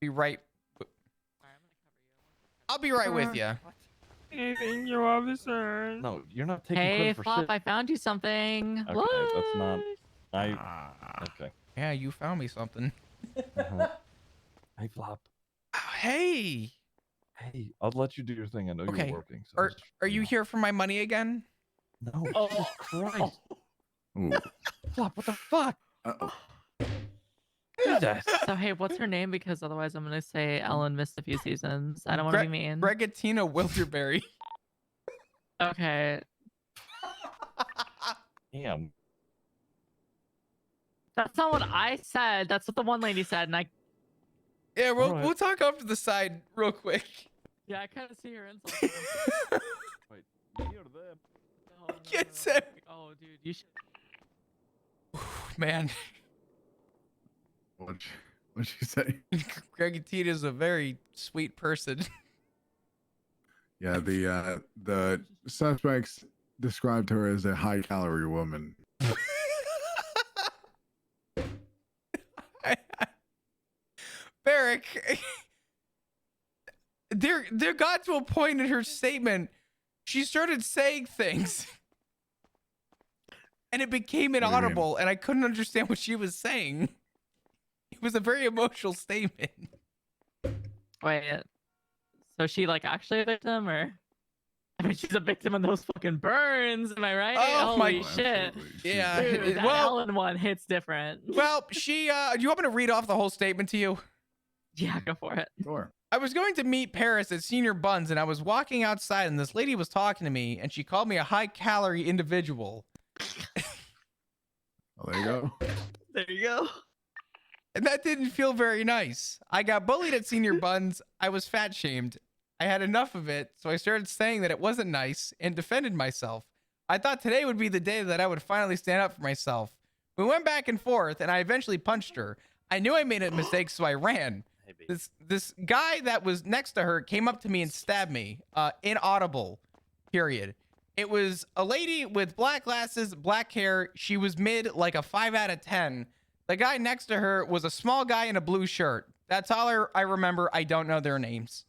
Be right. I'll be right with you. Thank you, officer. No, you're not taking Hey, credit for Flop, shit. I found you something. Okay, What? that's not. Okay. Yeah, you found me something. Hey, Flop. Oh, hey. Hey, I'll let you do your thing. I know Okay. you're working. So Are you here for my money again? No. Oh. Jesus Christ. Ooh. Flop, what the fuck? Uh-oh. Jesus. So, hey, what's her name? Because otherwise I'm going to say Ellen missed a few seasons. I don't want to be mean. Gregatina Wilderberry. Okay. Damn. That's not what I said. That's what the one lady said. And I, Yeah, Alright. we'll talk off to the side real quick. yeah, I kind of see her insult. Wait, me or them? No, Get set. Oh, dude, you should. Man, What'd you say? Gregatina is a very sweet person. Yeah, the suspects described her as a high-calorie woman. Barrick, there got to a point in her statement, she started saying things, and it became do you mean? inaudible, and I couldn't understand what she was saying. It was a very emotional statement. Wait. So she like actually a victim, or? I mean, she's a victim of those fucking burns. Am I right? Oh my- Holy shit. Absolutely. Yeah. Dude, that Well- Ellen one hits different. Well, she, do you want me to read off the whole statement to you? Yeah, go for it. Sure. I was going to meet Paris at Senior Buns, and I was walking outside, and this lady was talking to me, and she called me a high-calorie individual. Well, there you go. There you go. And that didn't feel very nice. I got bullied at Senior Buns. I was fat shamed. I had enough of it, so I started saying that it wasn't nice and defended myself. I thought today would be the day that I would finally stand up for myself. We went back and forth, and I eventually punched her. I knew I made a mistake, so I ran. This guy that was next to her came up to me and stabbed me. Inaudible. Period. It was a lady with black glasses, black hair. She was mid, like a 5 out of 10. The guy next to her was a small guy in a blue shirt. That's all I remember. I don't know their names.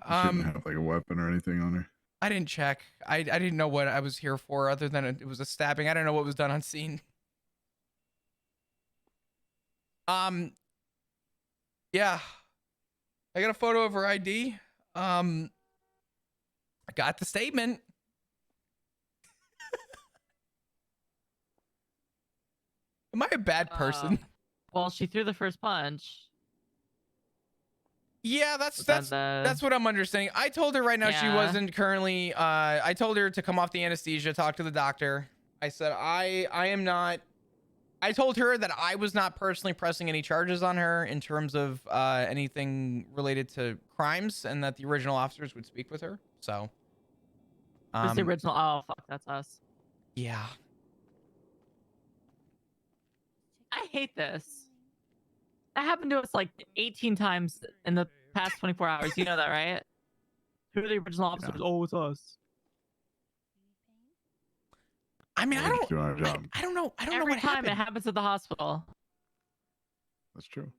Shouldn't have like a weapon or anything on her. I didn't check. I didn't know what I was here for other than it was a stabbing. I don't know what was done on scene. Yeah. I got a photo of her ID. I got the statement. Am I a bad person? Well, she threw the first punch. Yeah, that's But then that's what I'm understanding. I told her right now she Yeah. wasn't currently I told her to come off the anesthesia, talk to the doctor. I said I am not I told her that I was not personally pressing any charges on her in terms of anything related to crimes, and that the original officers would speak with her. So Who's the original? Oh, fuck, that's us. yeah. I hate this. That happened to us like 18 times in the past 24 hours. You know that, right? Who are the original officers? Yeah. Oh, it's us. I mean, We're just doing our job. I don't know. I don't know Every what time happened. it happens at the hospital. That's true.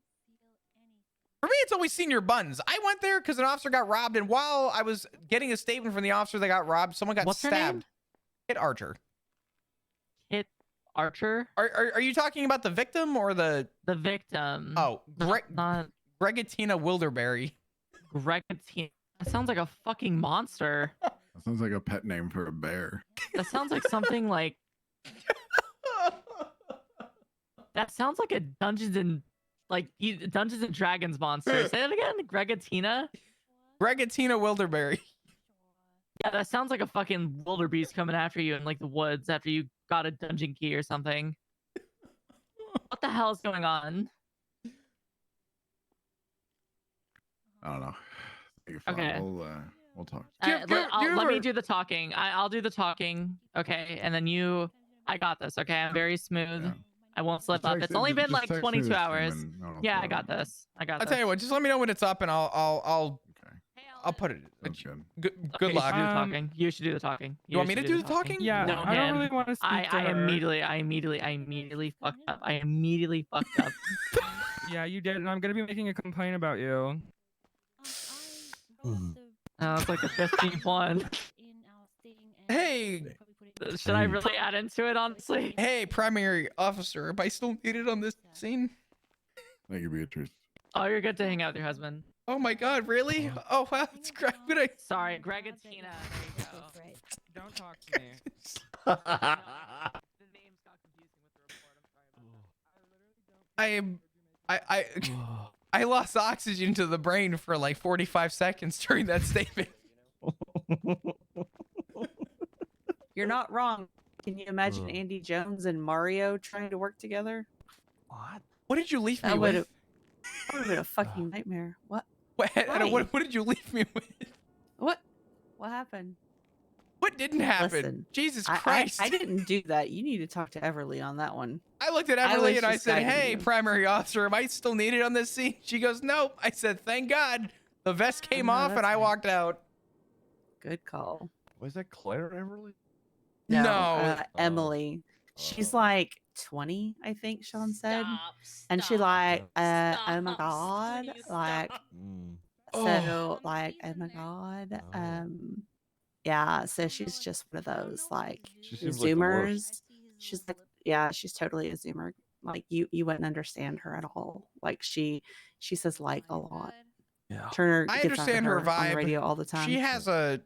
For me, it's always Senior Buns. I went there because an officer got robbed, and while I was getting a statement from the officer that got robbed, someone got What's her name? stabbed. Kit Archer. Kit Archer? Are you talking about the victim or the? The victim. Oh, Not Gregatina Wilderberry. Gregatina. That sounds like a fucking monster. That sounds like a pet name for a bear. That sounds like something like. That sounds like a Dungeons and Dragons monster. Say that again. Gregatina. Gregatina Wilderberry. Yeah, that sounds like a fucking wildebeest coming after you in like the woods after you got a dungeon key or something. What the hell is going on? I don't know. Fine. Okay. We'll talk. Let me do the talking. I'll do the talking. Okay, and then you. I got this. Okay, I'm very smooth. Yeah. I won't slip Just up. text It's it- only been just like text me 22 this hours. and no Yeah, I problem. got this. I got I'll this. tell you what. Just let me know when it's up, and I'll Okay. Hey, I'll put it. That's good. Good Okay, luck. You should do the talking. You should do the talking. You want me to should do the talking? Yeah, No, I don't him. really want to speak to I her. immediately fucked up. I immediately fucked up. Yeah, you did, and I'm gonna be making a complaint about you. Oh, it's like the 15th one. Hey, Should I really add into it, honestly? hey, primary officer, am I still needed on this scene? Thank you, Beatrice. Oh, you're good to hang out with your husband. Oh my God, really? Oh wow, it's great. Sorry, Greg and Tina. There you go. Don't talk to me. The names got confusing with the report. I'm sorry about that. I lost oxygen to the brain for like 45 seconds during that statement. You're not wrong. Can you imagine Andy Jones and Mario trying to work together? What did you leave me That would with? have been a fucking nightmare. What? What did you leave me with? What? What happened? What didn't happen? Listen, Jesus I Christ. I didn't do that. You need to talk to Everly on that one. I looked at I Everly was and I just said, guiding hey, you. primary officer, am I still needed on this scene? She goes, nope. I said, thank God. The vest came no, off and that's I fine. walked out. Good call. Was that Claire Everly? No. Emily. She's like 20, I think Sean said. And she Stop. like, oh Stop. my God. Please Like, stop. so like, oh my God. Yeah, so she's just one of those like She seems like the worst. Zoomers. She's like, yeah, she's totally a Zoomer. Like you wouldn't understand her at all. Like she says like a lot. Yeah. Turner I gets on understand her on vibe. the radio all the time. She has a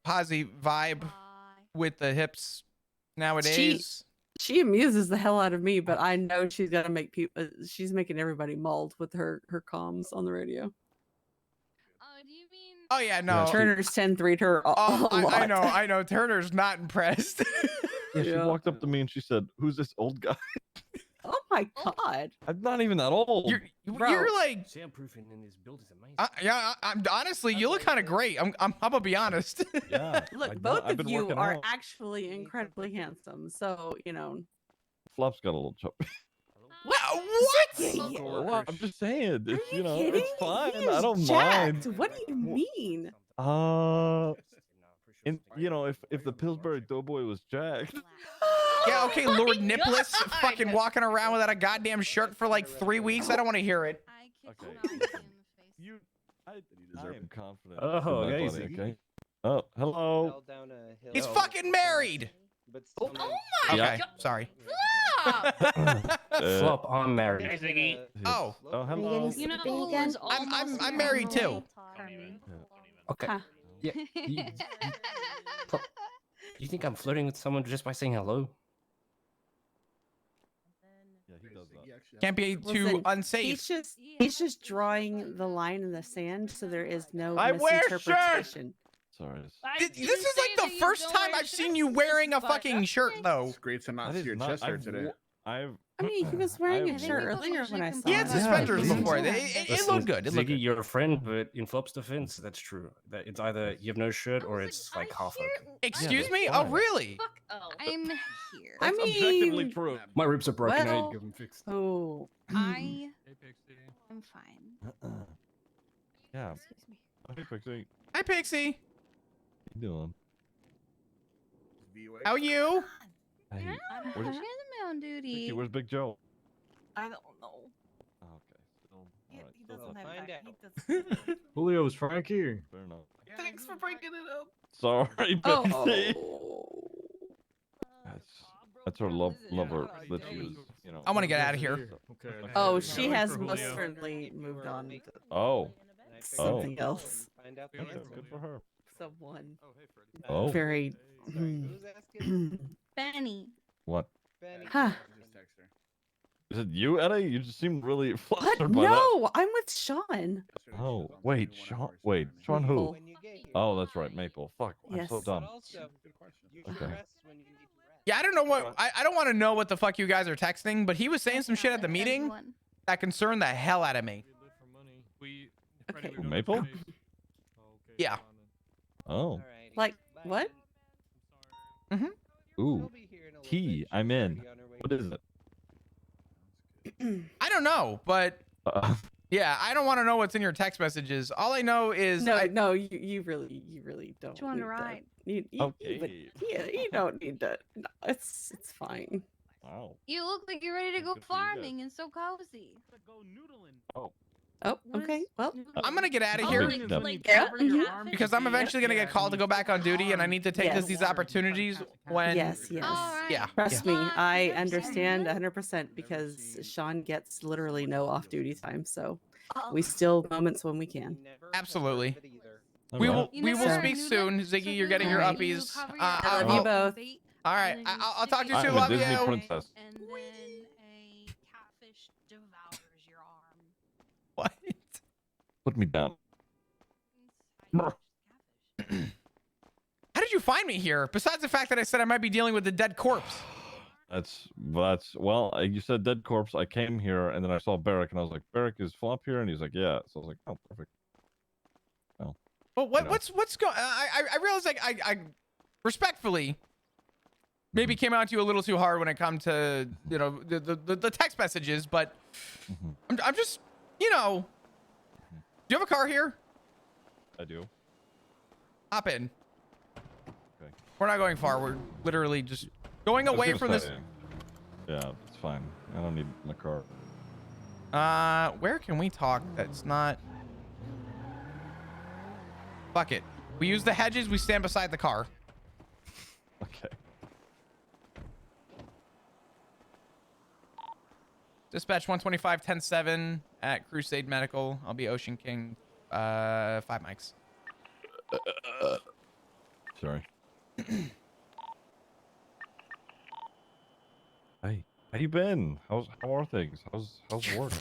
posy vibe with the hips nowadays. She amuses the hell out of me, but I know she's gonna make people. She's making everybody mauled with her comms on the radio. Oh, do you mean? Oh, yeah, no. Turner's 10-3'd her. Oh, A lot. I know. Turner's not impressed. Yeah, she Yeah. walked up to me and she said, "Who's this old guy?" Oh my God. I'm not even that old. Bro. You're like, Soundproofing in this building is amazing. yeah. I'm honestly, you look kind of great. I'm gonna be honest. Yeah. Look, I know, both I've of been you working are out. actually incredibly handsome. So you know. Flop's got a little chub. What? Zicky! Well, I'm just saying. Are It's, you know, kidding? it's fine. He I is don't jacked. mind. What do you mean? And if the Pillsbury Doughboy was jacked, Yeah, okay, Lord my Nipless God. fucking walking around without a goddamn shirt for like 3 weeks. I don't want to hear it. I kicked Okay. Nazi in the face. you, I am confident. Oh, in my okay, body, Ziggy. okay. Oh, hello. He's fucking married. Oh my Yeah. Okay, sorry. God! Flop, I'm married. Oh, Oh, hello. You know who was almost I'm married too. Okay. Huh. Yeah. You think I'm flirting with someone just by saying hello? Yeah, he does that. Can't be too Listen, unsafe. He's just drawing the line in the sand, so there is no I wear shirts! misinterpretation. Sorry. This is like the first time I've seen you wearing a fucking shirt, though. It's great to not That see your is not- chest hair I've today. wo- I've. I mean, he was wearing I've a shirt wo- earlier when I saw He had him. suspenders Yeah, before. please. It looked good. It looked Ziggy, good. you're a friend, but in Flop's defense, that's true. That it's either you have no shirt or it's like half open. Excuse that's me? Oh, fine. really? Fuck. Oh, I'm here. I That's objectively mean- true. My ribs are broken. I need Well- to get them fixed. Oh, I Hey, Pixie. am fine. Yeah. Excuse me. Hey, Pixie. Hi, Pixie. How you doing? How are you? Hey, I'm where's, she hasn't been on duty. Pixie, where's Big Joe? I don't know. Oh, okay. Still, all He, right. he Still doesn't tough. have that. He doesn't. Julio's Frank here. Fair enough. Thanks for breaking it up. Sorry, Pixie. Oh. That's her lover that she was, I want to get out of here. Okay. Oh, Yeah, she wait has for most Julio. certainly moved on to Oh. something else. Okay, good for her. Someone Oh. very. Benny. What? Huh. Is it you, Eddie? You just seem really What? flustered by that. No, I'm with Sean. Oh, wait, Sean. Wait, Sean who? Oh, that's right, Maple. Fuck, I'm so Yes. dumb. Okay. Yeah, I don't know what I don't want to know what the fuck you guys are texting, but he was saying some shit at the meeting Everyone. that concerned the hell out of me. Okay. Maple? Yeah. Oh. Like what? Ooh. Key. I'm in. What is it? I don't know, but Yeah, I don't want to know what's in your text messages. All I know is No, you really don't. you want to need ride? Okay. You don't need to. No, it's fine. Wow. You look like you're ready to go Good for you guys. farming and so cozy. Oh. Oh, What okay. is Well, noodling? I'm gonna get out of Oh, here like Yeah. covering Mhm. catfish? because I'm eventually gonna get called to go back on duty, and I need to take Yes. these opportunities when. yes. All right. Yeah. Trust Yeah. me, I Never understand seen 100% because Sean gets literally no off-duty time. So Oh. we still moments when we can. Absolutely. All We right. will. You We never will heard speak noodling? soon, So Ziggy. You're getting your Alright. you uppies. cover your I love you eyes both. with bait, All right. and then you I'll talk to you stick I'm soon. a Love Disney you. princess. And then a catfish devours your arm. What? Put me down. How did you find me here? Besides the fact that I said I might be dealing with a dead corpse. That's well. You said dead corpse. I came here and then I saw Barrick and I was like, Barrick is Flop here, and he's like, yeah. So I was like, oh, perfect. Well, You know. what's going? I realize like I respectfully maybe came out to you a little too hard when it comes to the text messages, but I'm just do you have a car here? I do. Hop in. Okay. We're not going far. We're literally just going I was away gonna from this. say, yeah, it's fine. I don't need my car. Where can we talk? That's not. Fuck it. We use the hedges. We stand beside the car. Okay. Dispatch 125-10-7 at Crusade Medical. I'll be Ocean King. 5 mics. Sorry. Hey, how you been? How are things? How's work?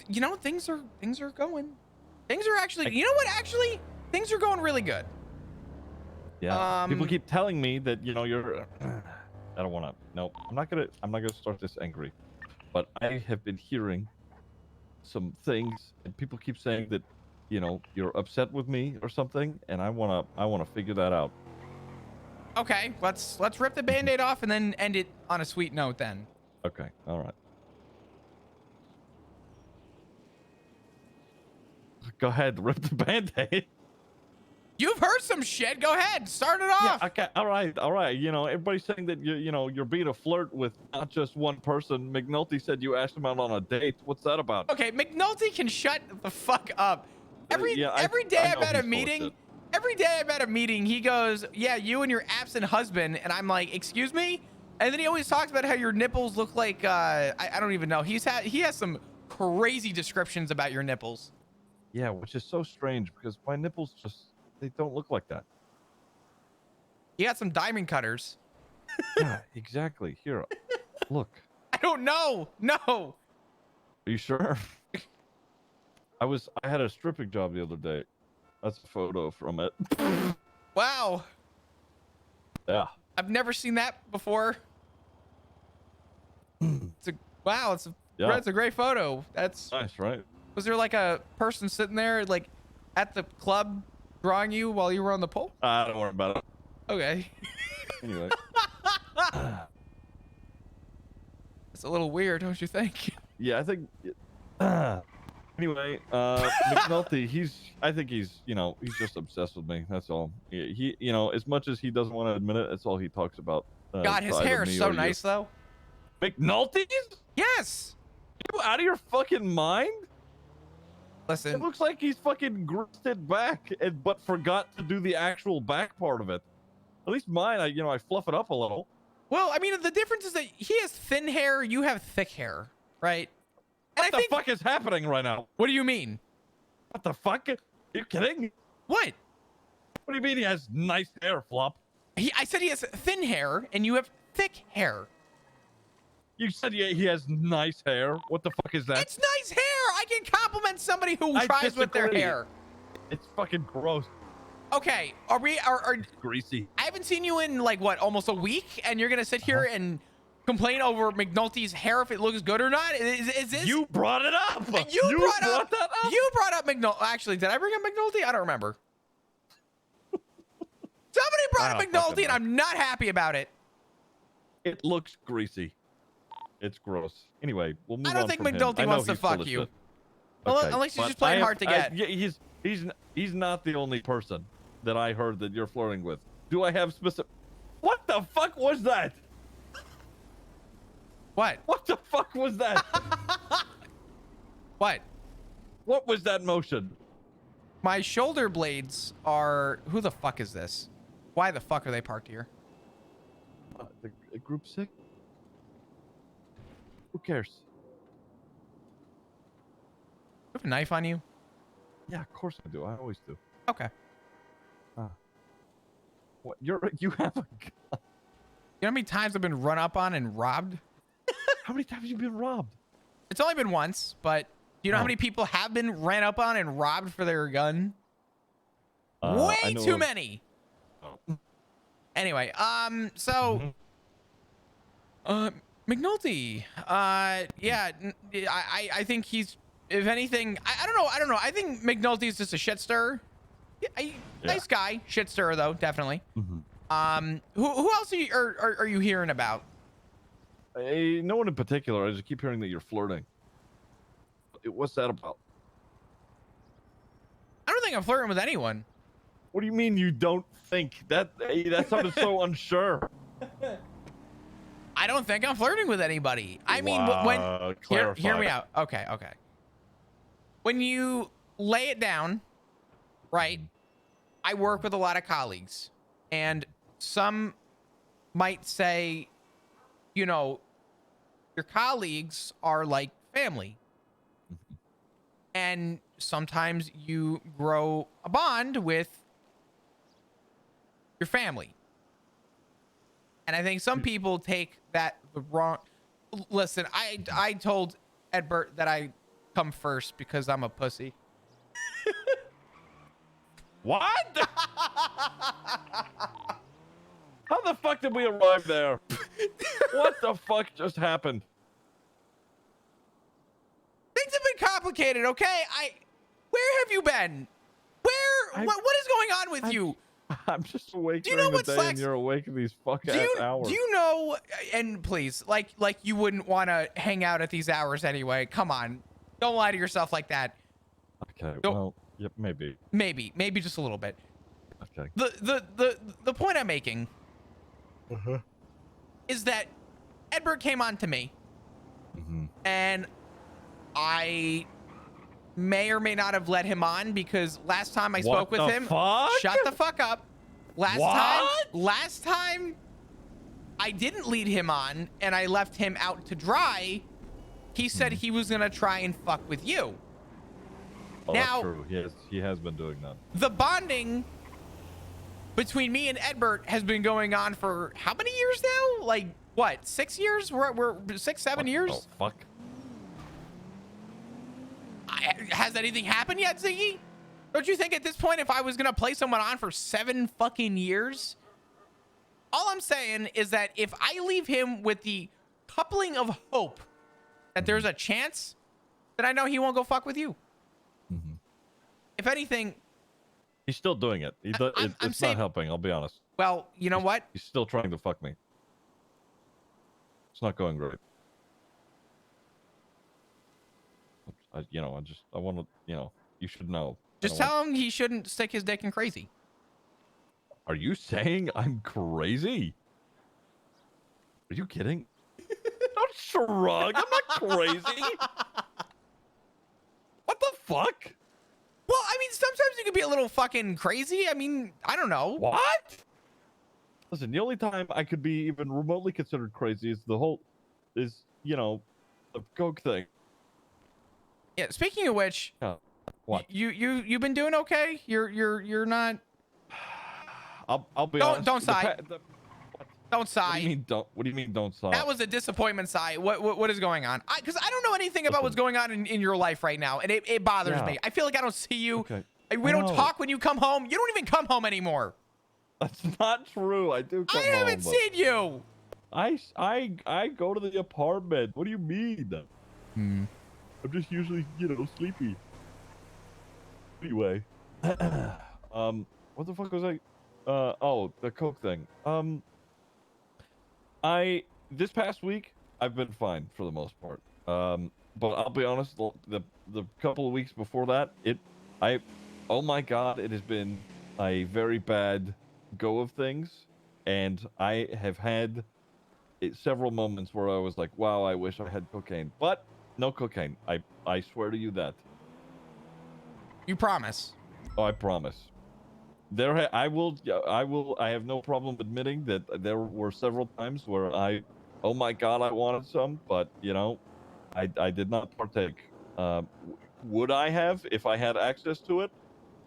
You know, things are going. Things are actually. You know what? Actually, things are going really good. Yeah. People keep telling me that you're. I don't want to. No, I'm not gonna start this angry. But I have been hearing some things, and people keep saying that, you're upset with me or something, and I wanna figure that out. Okay, let's rip the Band-Aid off and then end it on a sweet note. Then. Okay. All right. Go ahead, rip the Band-Aid. You've heard some shit. Go ahead, start it off. Yeah, okay, all right. Everybody's saying that you're being a flirt with not just one person. McNulty said you asked him out on a date. What's that about? Okay, McNulty can shut the fuck up. Every day I'm at a meeting, he goes, "Yeah, you and your absent husband," and I'm like, "Excuse me?" And then he always talks about how your nipples look like I don't even know. He has some crazy descriptions about your nipples. Yeah, which is so strange because my nipples they don't look like that. You got some diamond cutters. Yeah, exactly. Here, look. I don't know. No. Are you sure? I had a stripping job the other day. That's a photo from it. Wow. Yeah. I've never seen that before. It's a great photo. That's Nice, right? Was there like a person sitting there like at the club drawing you while you were on the pole? Don't worry about it. Okay. Anyway. It's a little weird, don't you think? Yeah, I think. Anyway, McNulty, I think he's just obsessed with me. That's all. He as much as he doesn't want to admit it, that's all he talks about. God, his hair is so nice, though. McNulty? Yes. You out of your fucking mind? Listen. It looks like he's fucking greased it back, but forgot to do the actual back part of it. At least mine, I fluff it up a little. Well, I mean, the difference is that he has thin hair, you have thick hair, right? And What the fuck is happening right now? What do you mean? What the fuck? Are you kidding? What? What do you mean he has nice hair, Flop? I said he has thin hair, and you have thick hair. You said he has nice hair. What the fuck is that? It's nice hair. I can compliment somebody who tries with their disagree. hair. It's fucking gross. Okay, are Greasy. I haven't seen you in like what, almost a week, and you're gonna sit here and complain over McNulty's hair if it looks good or not? Is this? You brought it up. You brought that up. You brought up McNulty. Actually, did I bring up McNulty? I don't remember. Somebody brought up McNulty, and I'm not happy about it. It looks greasy. It's gross. Anyway, we'll move on. I don't think from him. McNulty I know wants to he's full fuck of you. shit. Well, Okay, unless he's but just playing I have- hard to get. Yeah, he's not the only person that I heard that you're flirting with. Do I have specific? What the fuck was that? What? What the fuck was that? What? What was that motion? My shoulder blades are. Who the fuck is this? Why the fuck are they parked here? The group sick? Who cares? You have a knife on you? Yeah, of course I do. I always do. Okay. What? You have a gun? You know how many times I've been run up on and robbed? How many times have you been robbed? It's only been once, but do you know how Oh. many people have been ran up on and robbed for their gun? I Way know too of- many. Oh. Anyway, so McNulty, yeah, I think he's, if anything, I don't know. I think McNulty's just a shit stirrer. Yeah, nice guy, shit stirrer though, definitely. Who else are you hearing about? No one in particular. I just keep hearing that you're flirting. What's that about? I don't think I'm flirting with anyone. What do you mean you don't think that? That sounded so unsure. I don't think I'm flirting with anybody. I mean, when hear me out. Okay. When you lay it down, right? I work with a lot of colleagues, and some might say, you know, your colleagues are like family. And sometimes you grow a bond with your family. And I think some people take that the wrong. Listen, I told Edbert that I come first because I'm a pussy. What? How the fuck did we arrive there? What the fuck just happened? Things have been complicated, okay? Where have you been? What is going on with you? I'm just awake Do you know during the what day slacks- and you're awake in these fuck Do ass you, hours. do you know, and please, like you wouldn't want to hang out at these hours anyway. Come on. Don't lie to yourself like that. Okay, Don't- well, yep, maybe. Maybe just a little bit. Okay. The point I'm making is that Edbert came on to me, and I may or may not have let him on because last time I spoke with him, shut the fuck up. Last time I didn't lead him on and I left him out to dry. He said he was gonna try and fuck with you. Oh, Now- that's true. He has been doing that. The bonding between me and Edbert has been going on for how many years now? Like what? 6 years? We're 6, 7 years. Oh fuck. Has anything happened yet, Ziggy? Don't you think at this point, if I was gonna play someone on for 7 fucking years, all I'm saying is that if I leave him with the coupling of hope that there's a chance, then I know he won't go fuck with you. If anything, He's still doing it. I'm It's saying- not helping, I'll be honest. well, you know what? He's still trying to fuck me. It's not going great. I want to, you should know. Just tell him he shouldn't stick his dick in crazy. Are you saying I'm crazy? Are you kidding? Don't shrug. I'm not crazy. What the fuck? Well, I mean, sometimes you can be a little fucking crazy. I mean, I don't know. What? Listen, the only time I could be even remotely considered crazy is the coke thing. Yeah. Speaking of which, What? you've been doing okay? You're not. I'll be Don't- honest. don't the sigh. pa- the- Don't What sigh. do you mean don't? What do you mean don't sigh? That was a disappointment sigh. What is going on? Because I don't know anything about what's going on in your life right now, and it bothers Yeah. me. I feel like I don't see you. Okay. We don't No. talk when you come home. You don't even come home anymore. That's not true. I do come I haven't home, seen you. but I go to the apartment. What do you mean? I'm just usually, sleepy. Anyway. What the fuck was I? The coke thing. This past week I've been fine for the most part. but I'll be honest, the couple of weeks before that, oh my God, it has been a very bad go of things, and I have had several moments where I was like, wow, I wish I had cocaine, but no cocaine. I swear to you that. You promise? Oh, I promise. I have no problem admitting that there were several times where oh my God, I wanted some, but I did not partake. Would I have if I had access to it?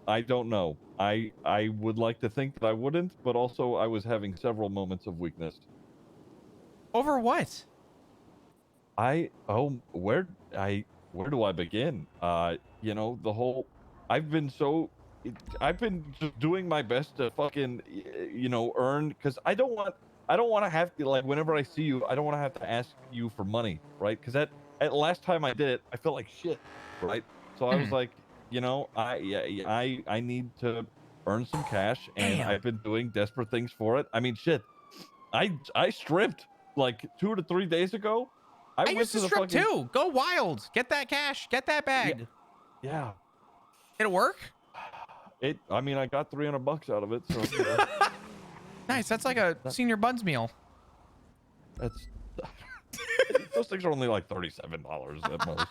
I don't know. I would like to think that I wouldn't, but also I was having several moments of weakness. Over what? Where do I begin? The whole I've been so I've been just doing my best to fucking earn, because I don't want to have to, like, whenever I see you, I don't want to have to ask you for money, right? Because at last time I did it, I felt like shit, right? So I was like, I need to earn some cash, and Damn. I've been doing desperate things for it. I mean, shit, I stripped like 2 to 3 days ago. I went used to to the strip fucking too. Go wild. Get that cash. Get that bag. yeah. It'll work. I mean, I got $300 out of it, so Nice. That's like a senior buns meal. that's those things are only like $37 at most.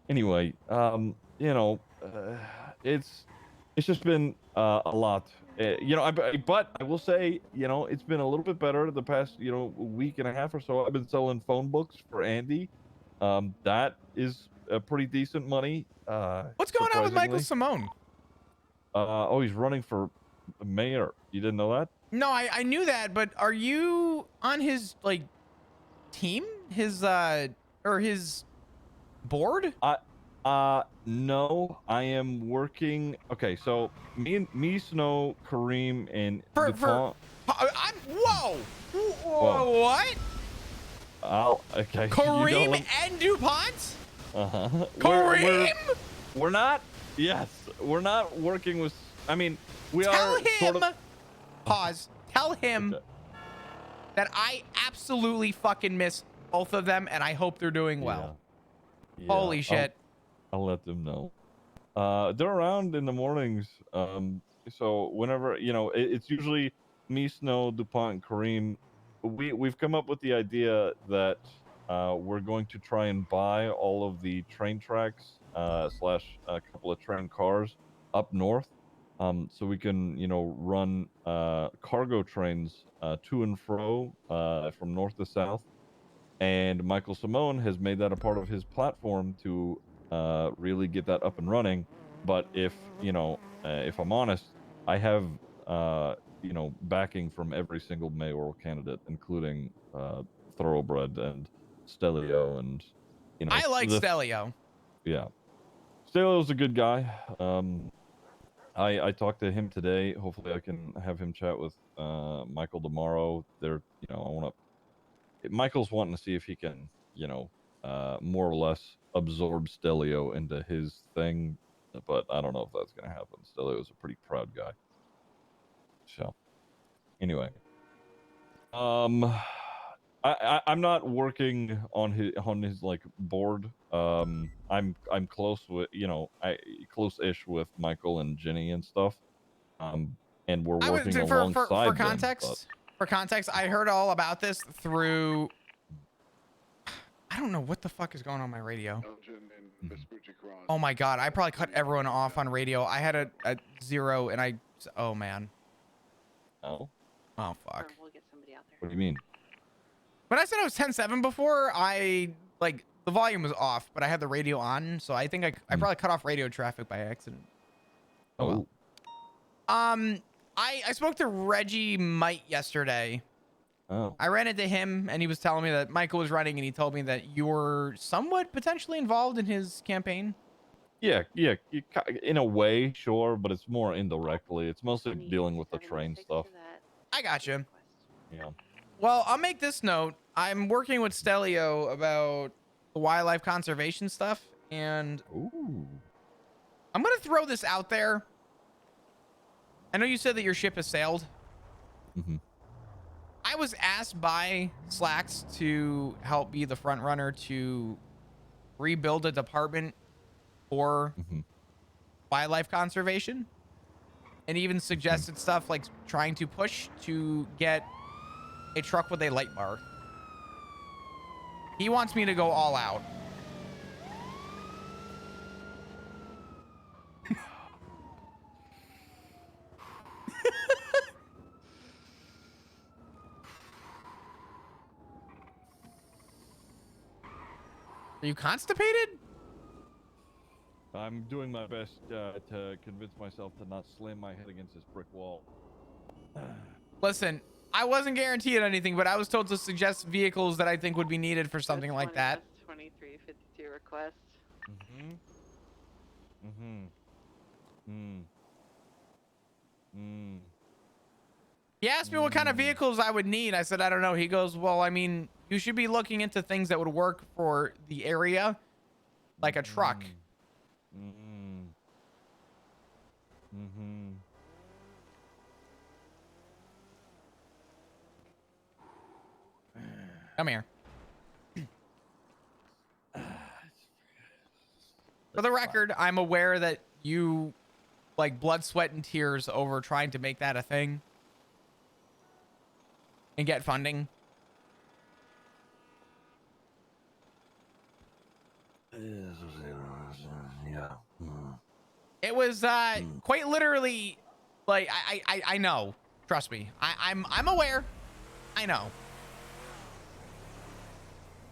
Anyway, it's just been a lot. But I will say, it's been a little bit better the past, week and a half or so. I've been selling phone books for Andy. That is a pretty decent money. What's going on with Michael surprisingly. Simone? He's running for mayor. You didn't know that? No, I knew that, but are you on his team? His or his board? No, I am working. Okay, so me, Snow, Kareem, and Whoa! Whoa. What? Okay. Kareem and DuPont? Uh-huh. Kareem? We're not. Yes, we're not working with. I mean, we Tell are. him. Sort of, Pause. Tell him okay. that I absolutely fucking miss both of them, and I hope they're doing well. Yeah, Holy shit. I'll let them know. They're around in the mornings. So whenever it's usually me, Snow, DuPont, and Kareem. We've come up with the idea that we're going to try and buy all of the train tracks slash a couple of train cars up north, so we can run cargo trains to and fro from north to south. And Michael Simone has made that a part of his platform to really get that up and running. But if I'm honest, I have backing from every single mayoral candidate, including Thoroughbred and Stelio, and I like Stelio. Yeah, Stelio's a good guy. I talked to him today. Hopefully, I can have him chat with Michael tomorrow. Michael's wanting to see if he can, more or less absorb Stelio into his thing, but I don't know if that's going to happen. Stelio's a pretty proud guy. So, anyway, I'm not working on his like board. I'm close with close-ish with Michael and Jenny and stuff. And we're working alongside for them, context. For context, I heard all about this through. I don't know what the fuck is going on my radio. Oh my god, I probably cut everyone off on radio. I had a 0 and oh man. Oh. Oh fuck. We'll get somebody out there. What do you mean? When I said it was 10.7 before, the volume was off, but I had the radio on, so I think I probably cut off radio traffic by accident. Oh well. I spoke to Reggie Might yesterday. Oh. I ran into him, and he was telling me that Michael was running, and he told me that you were somewhat potentially involved in his campaign. Yeah, in a way, sure, but it's more indirectly. It's mostly dealing with the train stuff. I gotcha. Yeah. Well, I'll make this note. I'm working with Stelio about the wildlife conservation stuff, and Ooh. I'm gonna throw this out there. I know you said that your ship has sailed. Mm-hmm. I was asked by Slacks to help be the front runner to rebuild a department for wildlife conservation, and even suggested stuff like trying to push to get a truck with a light bar. He wants me to go all out. Are you constipated? I'm doing my best to convince myself to not slam my head against this brick wall. Listen, I wasn't guaranteed anything, but I was told to suggest vehicles that I think would be needed for something like that. 2352 request. He asked me what kind of vehicles I would need. I said, I don't know. He goes, well, I mean, you should be looking into things that would work for the area, like a truck. Come here. For the record, I'm aware that you like blood, sweat, and tears over trying to make that a thing and get funding. Yeah. It was quite literally like I know. Trust me. I'm aware. I know.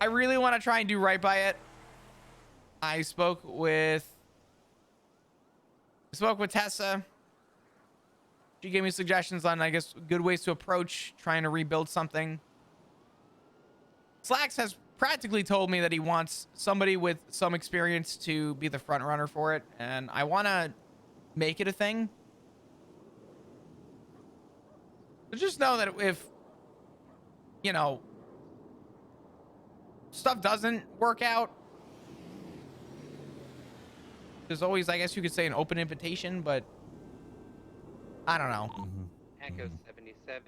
I really want to try and do right by it. I spoke with Tessa. She gave me suggestions on, I guess, good ways to approach trying to rebuild something. Slacks has practically told me that he wants somebody with some experience to be the front runner for it, and I want to make it a thing. But just know that if, you know, stuff doesn't work out, there's always, I guess you could say, an open invitation, but I don't know. Echo 77,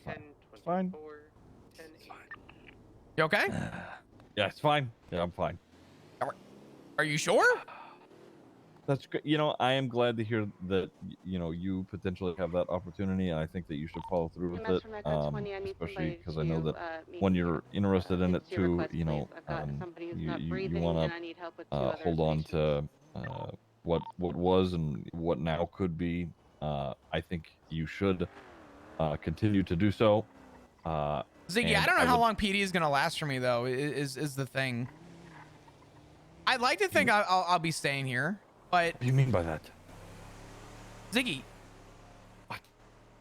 10, Fine. 24, 10, 8. You okay? Yeah, it's fine. Yeah, I'm fine. Are you sure? That's good. You know, I am glad to hear that, you know, you potentially have that opportunity, and I think that you should follow through with it, especially because I know that when you're interested in it too, you know, you want to hold on to what was and what now could be. I think you should continue to do so. Ziggy, I don't know how long PD is gonna last for me though. Is the thing. I'd like to think I'll be staying here, but What do you mean by that? Ziggy,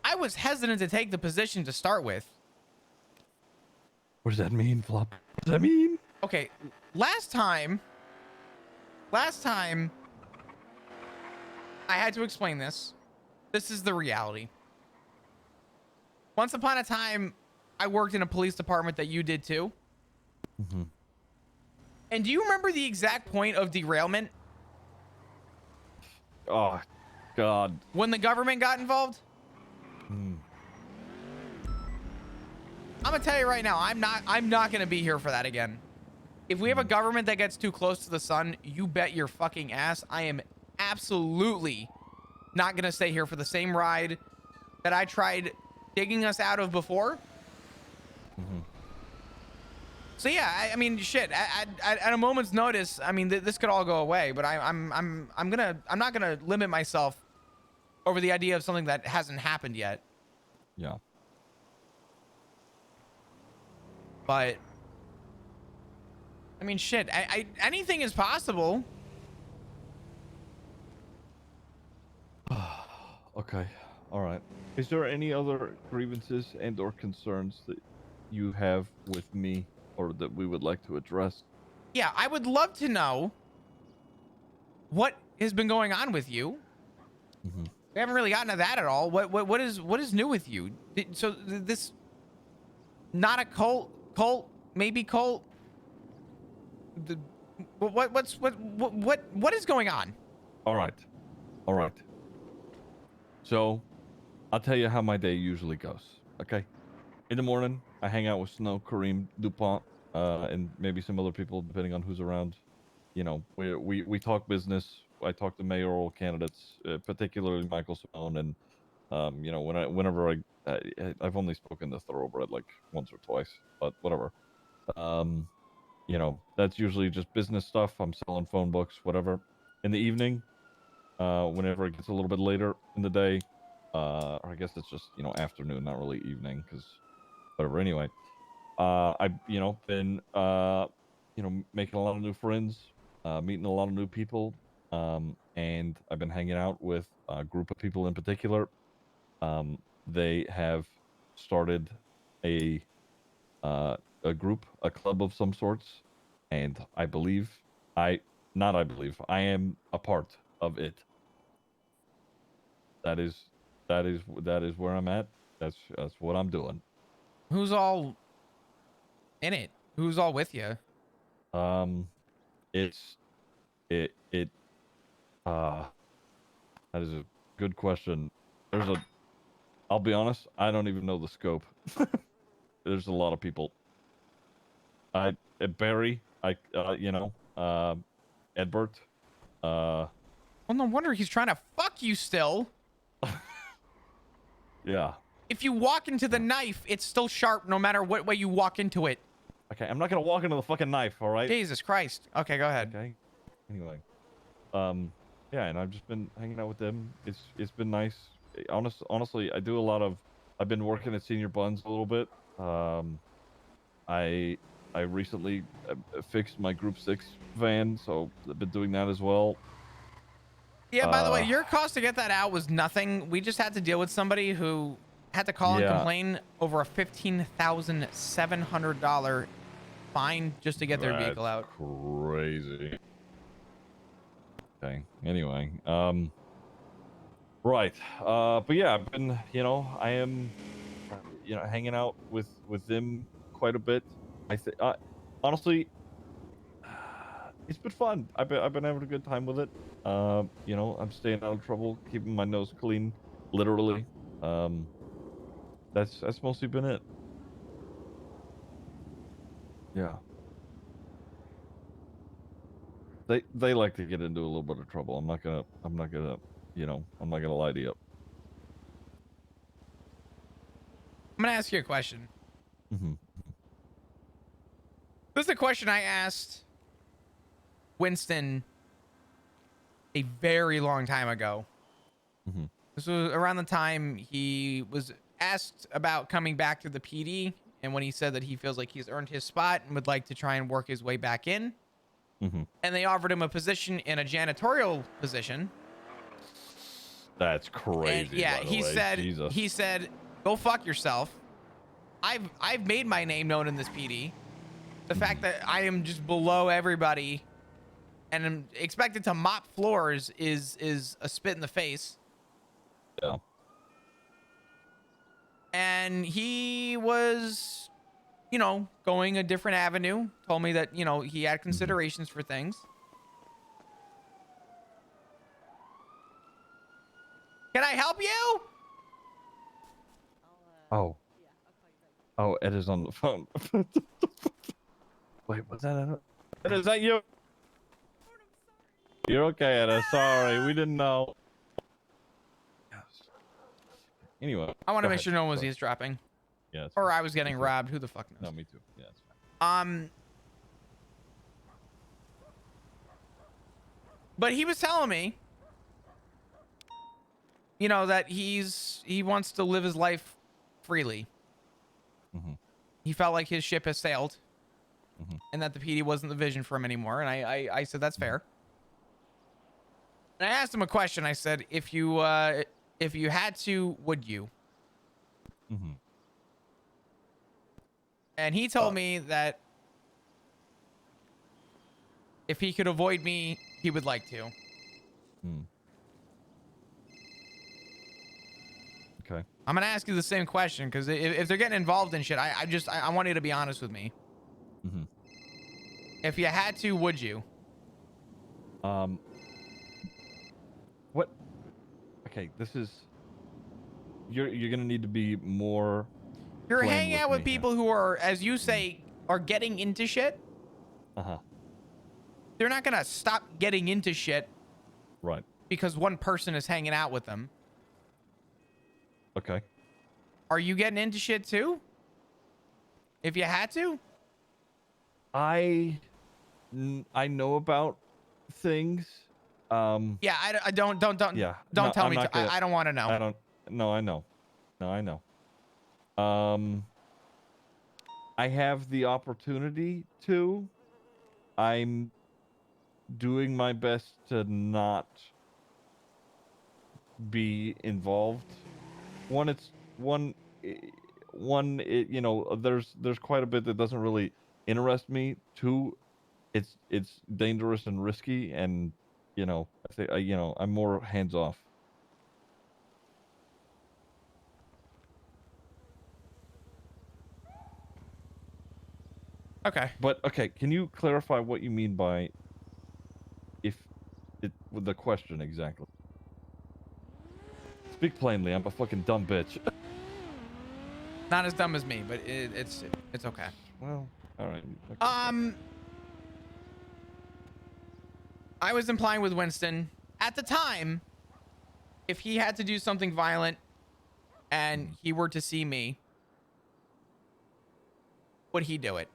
I was hesitant to take the position to start with. What does that mean, Flop? What does that mean? Okay, last time I had to explain this. This is the reality. Once upon a time, I worked in a police department that you did too. And do you remember the exact point of derailment? Oh, God. When the government got involved? I'm gonna tell you right now, I'm not gonna be here for that again. If we have a government that gets too close to the sun, you bet your fucking ass I am absolutely not gonna stay here for the same ride that I tried digging us out of before. So yeah, I mean, shit. At a moment's notice, I mean, this could all go away. But I'm not gonna limit myself over the idea of something that hasn't happened yet. Yeah. But I mean, shit. Anything is possible. Okay. All right. Is there any other grievances and or concerns that you have with me or that we would like to address? Yeah, I would love to know what has been going on with you. We haven't really gotten to that at all. What is new with you? So this not a cult, maybe cult. What is going on? All right. All right. So, I'll tell you how my day usually goes. Okay. In the morning, I hang out with Snow, Kareem, DuPont. and maybe some other people, depending on who's around. You know, we talk business. I talk to mayoral candidates, particularly Michael Simone, and you know, I've only spoken to Thoroughbred like once or twice, but whatever. You know, that's usually just business stuff. I'm selling phone books, whatever. In the evening, whenever it gets a little bit later in the day, or I guess it's just, you know, afternoon, not really evening, because whatever. Anyway, I've, you know, been you know, making a lot of new friends, meeting a lot of new people, and I've been hanging out with a group of people in particular. They have started a group, a club of some sorts, and I believe I am a part of it. That is where I'm at. That's what I'm doing. Who's all in it? Who's all with you? It's it that is a good question. I'll be honest, I don't even know the scope. There's a lot of people. Barry, you know, Edbert, Well, no wonder he's trying to fuck you still. yeah. If you walk into the knife, it's still sharp no matter what way you walk into it. Okay, I'm not gonna walk into the fucking knife, all right? Jesus Christ. Okay, go ahead. Okay. Anyway, yeah, and I've just been hanging out with them. It's been nice. Honestly, I've been working at Senior Buns a little bit. I recently fixed my Group 6 van, so I've been doing that as well. Yeah, by the way, your cost to get that out was nothing. We just had to deal with somebody who had to call and complain over a $15,700 fine just to get their vehicle out. Crazy. Okay. Anyway, right. But yeah, I've been, you know, I am, you know, hanging out with them quite a bit. Honestly, it's been fun. I've been having a good time with it. You know, I'm staying out of trouble, keeping my nose clean, literally. That's mostly been it. Yeah. They like to get into a little bit of trouble. I'm not gonna, you know, I'm not gonna lie to you. I'm gonna ask you a question. Mm-hmm. This is a question I asked Winston a very long time ago. Mm-hmm. This was around the time he was asked about coming back to the PD, and when he said that he feels like he's earned his spot and would like to try and work his way back in. Mm-hmm. And they offered him a position in a janitorial position. That's crazy. And yeah, by the he way. said Jesus. he said, "Go fuck yourself. I've made my name known in this PD. The fact that I am just below everybody and am expected to mop floors is a spit in the face." Yeah. And he was, you know, going a different avenue. Told me that, you know, he had considerations for things. Can I help you? Oh. Oh, Ed is on the phone. Wait, was that Ed? Is that you? You're okay, Ed. Sorry, we didn't know. Yes. Anyway. I want to go make ahead. sure no one was Sorry. eavesdropping. Yeah. it's Or fine. I was getting Me too. robbed. Who the fuck knows? No, me too. Yeah, it's fine. But he was telling me, you know, that he wants to live his life freely. Mm-hmm. He felt like his ship has sailed, Mm-hmm. and that the PD wasn't the vision for him anymore. And I said that's fair. And I asked him a question. I said, if you had to, would you? Mm-hmm. And he told me that if he could avoid me, he would like to. Okay. I'm gonna ask you the same question, because if they're getting involved in shit, I want you to be honest with me. Mm-hmm. If you had to, would you? What? Okay, this is. You're gonna need to be more. You're plain hanging out with me here. people who are, as you say, are getting into shit, they're not gonna stop getting into shit Right. because one person is hanging out with them. Okay. Are you getting into shit too? If you had to? I know about things. Yeah, I don't Yeah. don't No, tell I'm me not to. gonna, I don't want to know. I don't. No, I know. No, I know. I have the opportunity to. I'm doing my best to not be involved. One, you know, there's quite a bit that doesn't really interest me. Two, it's dangerous and risky, and you know, I think you know, I'm more hands off. Okay. But okay, can you clarify what you mean by with the question exactly? Speak plainly. I'm a fucking dumb bitch. Not as dumb as me, but it's okay. Well, all right. Okay. I was implying with Winston at the time, if he had to do something violent and he were to see me, would he do it?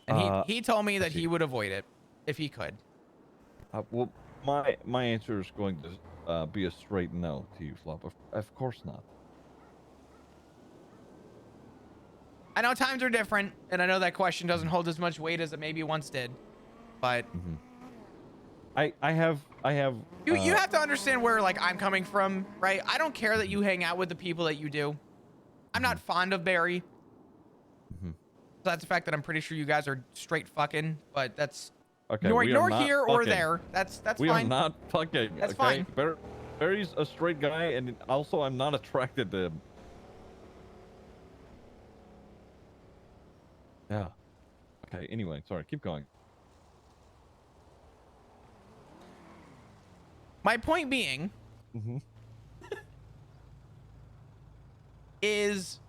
And he told me that he would avoid it if he could. Well, my answer is going to be a straight no to you, Flop. Of course not. I know times are different, and I know that question doesn't hold as much weight as it maybe once did, but I have you have to understand where like I'm coming from, right? I don't care that you hang out with the people that you do. I'm not fond of Barry. So that's the fact that I'm pretty sure you guys are straight fucking, but that's okay. nor not here or fucking. there. That's we fine. are not fucking. That's okay? fine. Barry's a straight guy, and also I'm not attracted to him. Yeah. Okay. Anyway, sorry. Keep going. My point being is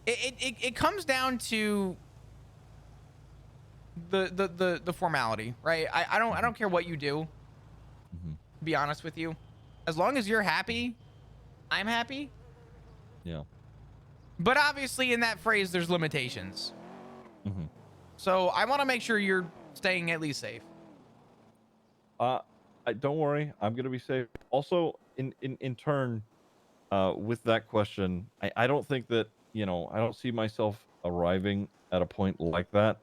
it comes down to the formality, right? I don't care what you do. To be honest with you, as long as you're happy, I'm happy. Yeah. But obviously, in that phrase, there's limitations. So I want to make sure you're staying at least safe. Don't worry, I'm gonna be safe. Also, in turn, with that question, I don't think that, you know, I don't see myself arriving at a point like that.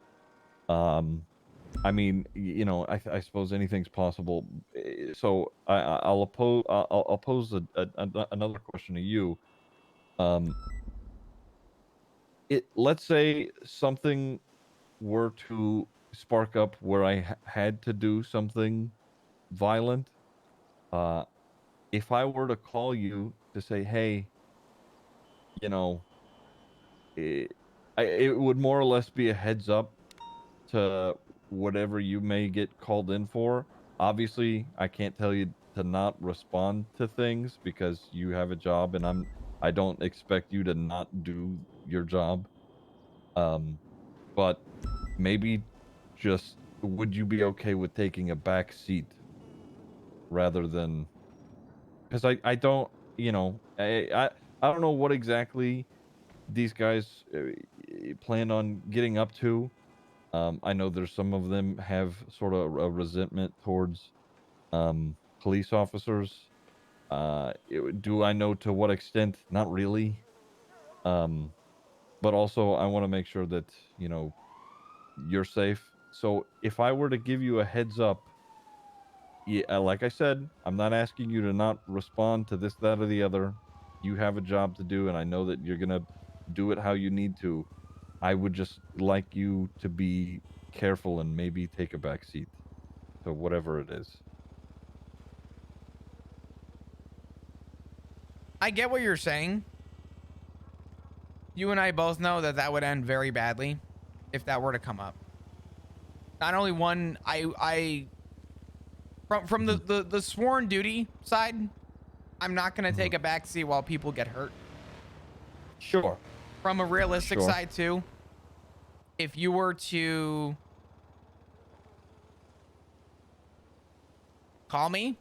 I mean, you know, I suppose anything's possible. So I'll pose another question to you. Let's say something were to spark up where I had to do something violent. If I were to call you to say, hey, you know, it would more or less be a heads up to whatever you may get called in for. Obviously, I can't tell you to not respond to things because you have a job, and I don't expect you to not do your job. But maybe just would you be okay with taking a back seat rather than, because I don't, you know, I don't know what exactly these guys plan on getting up to. I know there's some of them have sort of a resentment towards police officers. Do I know to what extent? Not really. But also I want to make sure that, you know, you're safe. So if I were to give you a heads up, yeah, like I said, I'm not asking you to not respond to this, that, or the other. You have a job to do, and I know that you're gonna do it how you need to. I would just like you to be careful and maybe take a back seat to whatever it is. I get what you're saying. You and I both know that that would end very badly if that were to come up. Not only one, from the sworn duty side, I'm not gonna take a backseat while people get hurt. Sure. from a realistic Sure. side too, if you were to call me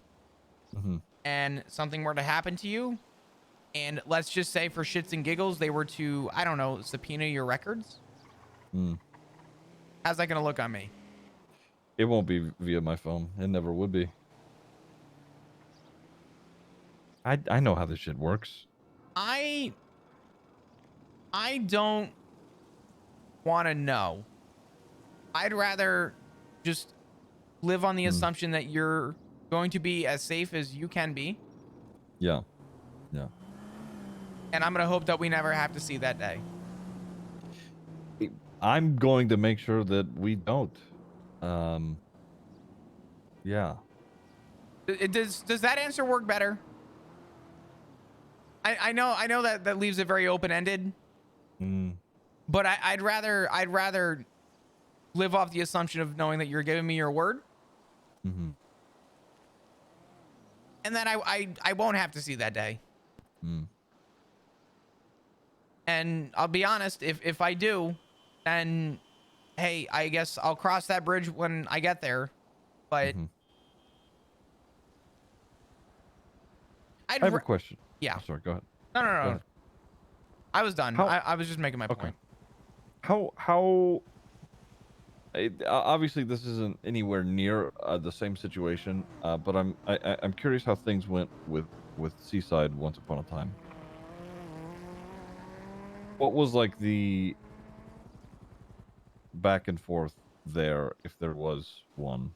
Mm-hmm. and something were to happen to you, and let's just say for shits and giggles they were to, I don't know, subpoena your records, Mm. how's that gonna look on me? It won't be via my phone. It never would be. I know how this shit works. I don't want to know. I'd rather just live on the assumption that you're going to be as safe as you can be, Yeah. Yeah. and I'm gonna hope that we never have to see that day. I'm going to make sure that we don't. Yeah. Does that answer work better? I know that leaves it very open ended, Mm. but I'd rather live off the assumption of knowing that you're giving me your word, Mm-hmm. and that I won't have to see that day. Mm. And I'll be honest, if I do, then hey, I guess I'll cross that bridge when I get there. But Mm-hmm. I'd I have a question. yeah. Oh, sorry, go ahead. No. Go ahead. I was done. How- I was just making my Okay. point. How obviously this isn't anywhere near the same situation, but I'm curious how things went with Seaside once upon a time. What was like the back and forth there, if there was one?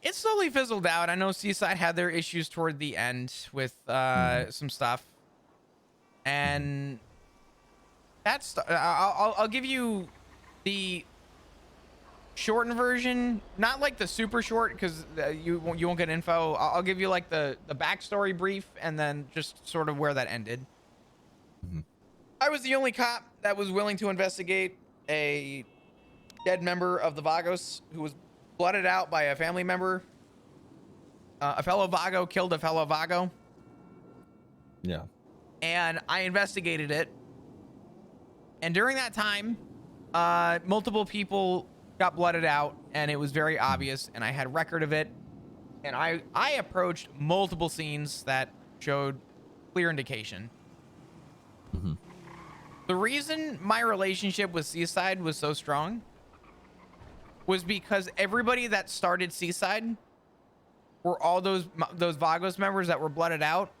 It slowly fizzled out. I know Seaside had their issues toward the end with some stuff, and that's I'll give you the shortened version, not like the super short because you won't get info. I'll give you like the backstory brief and then just sort of where that ended. I was the only cop that was willing to investigate a dead member of the Vagos who was blooded out by a family member. A fellow Vago killed a fellow Vago. Yeah. And I investigated it. And during that time, multiple people got blooded out, and it was very obvious, and I had record of it. And I approached multiple scenes that showed clear indication. Mm-hmm. The reason my relationship with Seaside was so strong was because everybody that started Seaside were all those Vagos members that were blooded out,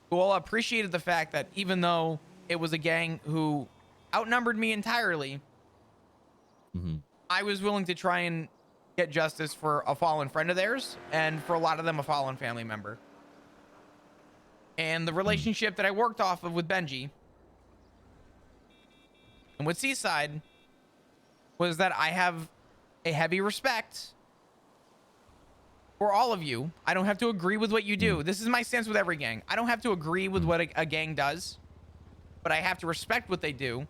who all appreciated the fact that even though it was a gang who outnumbered me entirely, I was willing to try and get justice for a fallen friend of theirs, and for a lot of them, a fallen family member. And the relationship that I worked off of with Benji and with Seaside was that I have a heavy respect for all of you. I don't have to agree with what you do. This is my stance with every gang. I don't have to agree with what a gang does, but I have to respect what they do,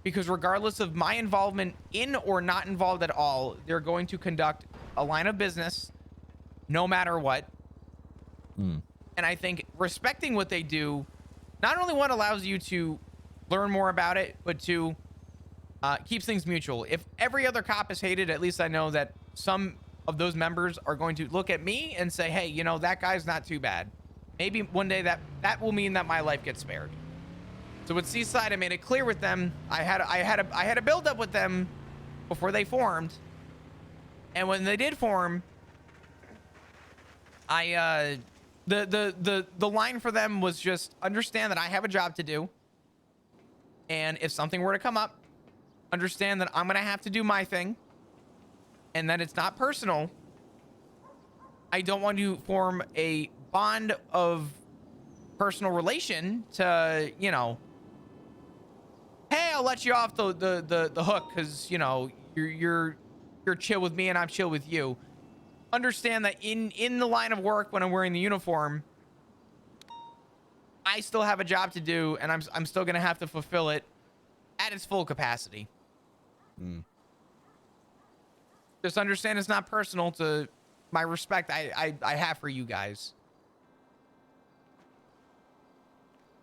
because regardless of my involvement in or not involved at all, they're going to conduct a line of business no matter what. And I think respecting what they do, not only one allows you to learn more about it, but two, keeps things mutual. If every other cop is hated, at least I know that some of those members are going to look at me and say, hey, you know, that guy's not too bad. Maybe one day that will mean that my life gets spared. So with Seaside, I made it clear with them. I had a build up with them before they formed, and when they did form, the line for them was just understand that I have a job to do, and if something were to come up, understand that I'm gonna have to do my thing, and that it's not personal. I don't want to form a bond of personal relation to, you know, hey, I'll let you off the hook because, you know, you're chill with me and I'm chill with you. Understand that in the line of work, when I'm wearing the uniform, I still have a job to do, and I'm still gonna have to fulfill it at its full capacity. Just understand it's not personal to my respect I have for you guys.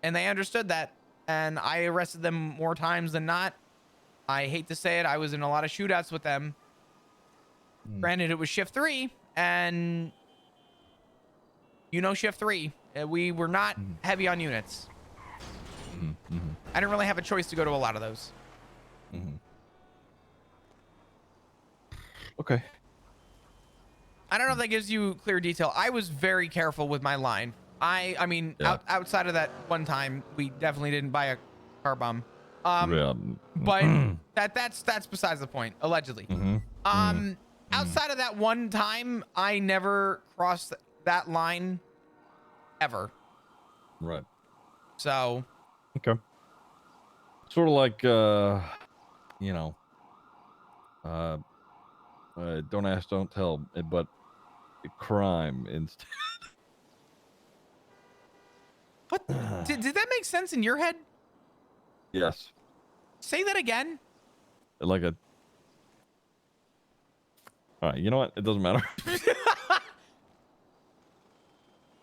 And they understood that. and I arrested them more times than not. I hate to say it, I was in a lot of shootouts with them. Granted, it was shift 3, and you know shift 3. We were not heavy on units. I didn't really have a choice to go to a lot of those. Okay. I don't know if that gives you clear detail. I was very careful with my line. I mean, Yeah. outside of that one time, we definitely didn't buy a car bomb. Yeah. But that's besides the point. Allegedly. Outside of that one time, I never crossed that line, ever. Right. So. Okay. Sort of like, you know, don't ask, don't tell, but crime instead. What? Did that make sense in your head? Yes. Say that again. Like a. All right. You know what? It doesn't matter.